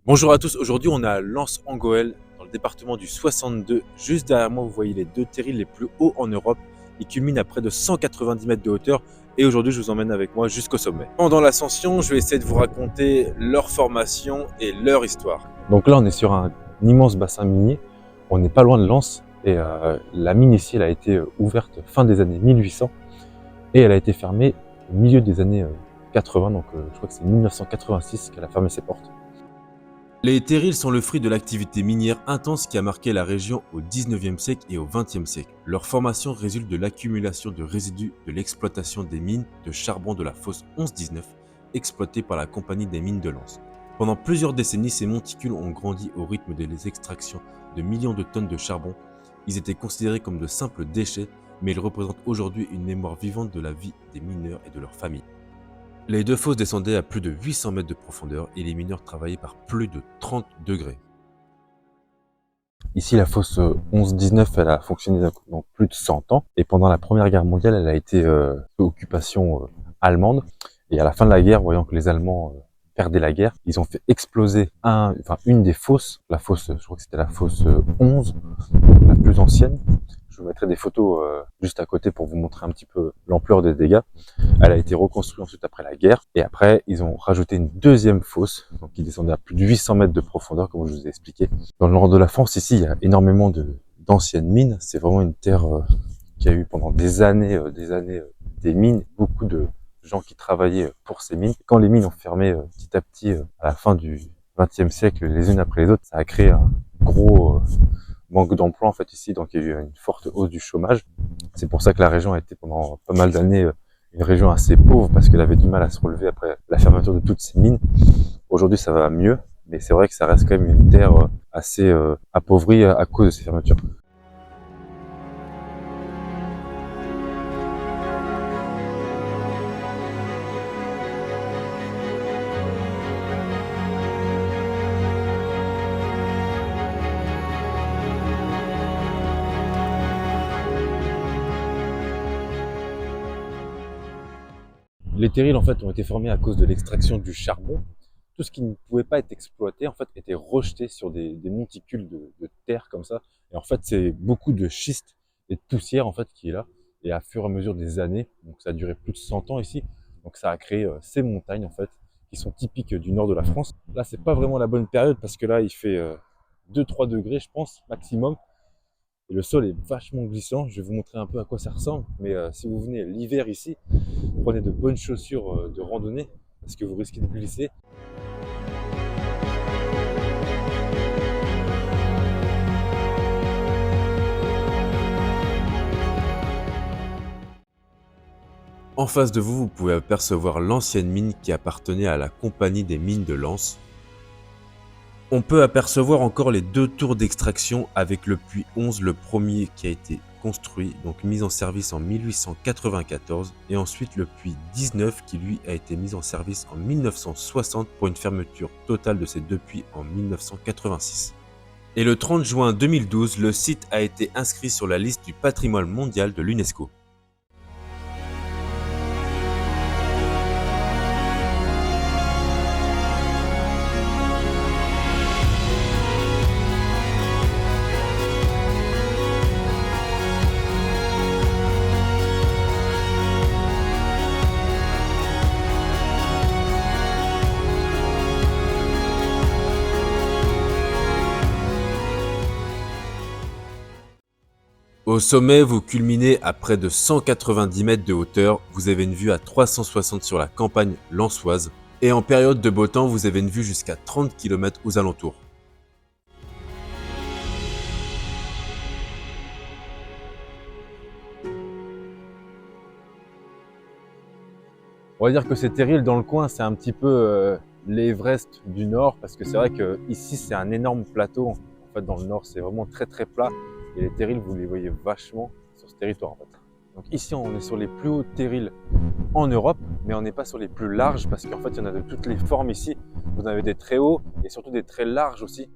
Bonjour à tous, aujourd'hui on est à Lens-en-Goël, dans le département du 62. Juste derrière moi, vous voyez les deux terrils les plus hauts en Europe. Ils culminent à près de 190 mètres de hauteur et aujourd'hui je vous emmène avec moi jusqu'au sommet. Pendant l'ascension, je vais essayer de vous raconter leur formation et leur histoire. Donc là on est sur un immense bassin minier, on n'est pas loin de Lens et la mine ici elle a été ouverte fin des années 1800 et elle a été fermée au milieu des années 80, donc je crois que c'est 1986 qu'elle a fermé ses portes. Les terrils sont le fruit de l'activité minière intense qui a marqué la région au 19e siècle et au 20e siècle. Leur formation résulte de l'accumulation de résidus de l'exploitation des mines de charbon de la fosse 11-19, exploitée par la Compagnie des mines de Lens. Pendant plusieurs décennies, ces monticules ont grandi au rythme des extractions de millions de tonnes de charbon. Ils étaient considérés comme de simples déchets, mais ils représentent aujourd'hui une mémoire vivante de la vie des mineurs et de leurs familles. Les deux fosses descendaient à plus de 800 mètres de profondeur et les mineurs travaillaient par plus de 30 degrés. Ici, la fosse 11-19, elle a fonctionné donc plus de 100 ans. Et pendant la Première Guerre mondiale, elle a été sous occupation allemande. Et à la fin de la guerre, voyant que les Allemands perdaient la guerre, ils ont fait exploser une des fosses. La fosse, je crois que c'était la fosse 11, la plus ancienne. Je vous mettrai des photos juste à côté pour vous montrer un petit peu l'ampleur des dégâts. Elle a été reconstruite ensuite après la guerre. Et après, ils ont rajouté une deuxième fosse, donc qui descendait à plus de 800 mètres de profondeur, comme je vous ai expliqué. Dans le nord de la France, ici, il y a énormément d'anciennes mines. C'est vraiment une terre qui a eu pendant des années des mines, beaucoup de gens qui travaillaient pour ces mines. Quand les mines ont fermé petit à petit à la fin du XXe siècle, les unes après les autres, ça a créé un gros manque d'emploi en fait ici, donc il y a eu une forte hausse du chômage. C'est pour ça que la région a été pendant pas mal d'années une région assez pauvre parce qu'elle avait du mal à se relever après la fermeture de toutes ces mines. Aujourd'hui ça va mieux, mais c'est vrai que ça reste quand même une terre assez appauvrie à cause de ces fermetures. Les terrils en fait ont été formés à cause de l'extraction du charbon. Tout ce qui ne pouvait pas être exploité en fait était rejeté sur des monticules de terre comme ça. Et en fait c'est beaucoup de schiste et de poussière en fait qui est là. Et à fur et à mesure des années, donc ça a duré plus de 100 ans ici, donc ça a créé ces montagnes en fait qui sont typiques du nord de la France. Là c'est pas vraiment la bonne période parce que là il fait 2-3 degrés je pense maximum. Et le sol est vachement glissant. Je vais vous montrer un peu à quoi ça ressemble. Mais si vous venez l'hiver ici, prenez de bonnes chaussures de randonnée parce que vous risquez de glisser. En face de vous, vous pouvez apercevoir l'ancienne mine qui appartenait à la Compagnie des mines de Lens. On peut apercevoir encore les deux tours d'extraction avec le puits 11, le premier qui a été construit, donc mis en service en 1894, et ensuite le puits 19 qui lui a été mis en service en 1960 pour une fermeture totale de ces deux puits en 1986. Et le 30 juin 2012, le site a été inscrit sur la liste du patrimoine mondial de l'UNESCO. Au sommet, vous culminez à près de 190 mètres de hauteur, vous avez une vue à 360 sur la campagne lensoise, et en période de beau temps, vous avez une vue jusqu'à 30 km aux alentours. On va dire que ces terrils dans le coin, c'est un petit peu l'Everest du Nord, parce que c'est vrai que ici c'est un énorme plateau. En fait, dans le Nord, c'est vraiment très très plat, et les terrils, vous les voyez vachement sur ce territoire en fait. Donc ici, on est sur les plus hauts terrils en Europe, mais on n'est pas sur les plus larges, parce qu'en fait, il y en a de toutes les formes ici. Vous en avez des très hauts, et surtout des très larges aussi.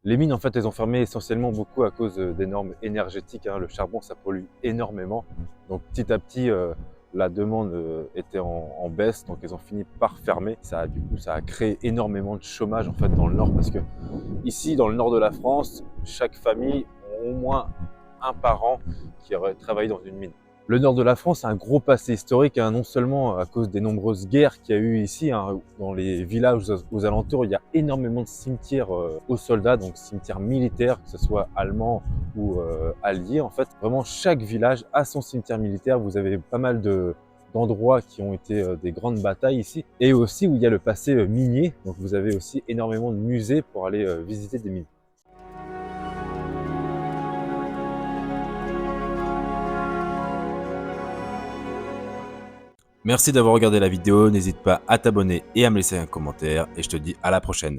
Les mines, en fait, elles ont fermé essentiellement beaucoup à cause des normes énergétiques, hein. Le charbon, ça pollue énormément. Donc petit à petit, la demande était en baisse, donc elles ont fini par fermer. Du coup, ça a créé énormément de chômage en fait dans le nord, parce que ici, dans le nord de la France, chaque famille a au moins un parent qui aurait travaillé dans une mine. Le nord de la France a un gros passé historique, hein, non seulement à cause des nombreuses guerres qu'il y a eu ici, hein, dans les villages aux alentours, il y a énormément de cimetières aux soldats, donc cimetières militaires, que ce soit allemands ou alliés. En fait, vraiment chaque village a son cimetière militaire. Vous avez pas mal d'endroits qui ont été des grandes batailles ici, et aussi où il y a le passé minier. Donc vous avez aussi énormément de musées pour aller visiter des mines. Merci d'avoir regardé la vidéo, n'hésite pas à t'abonner et à me laisser un commentaire, et je te dis à la prochaine.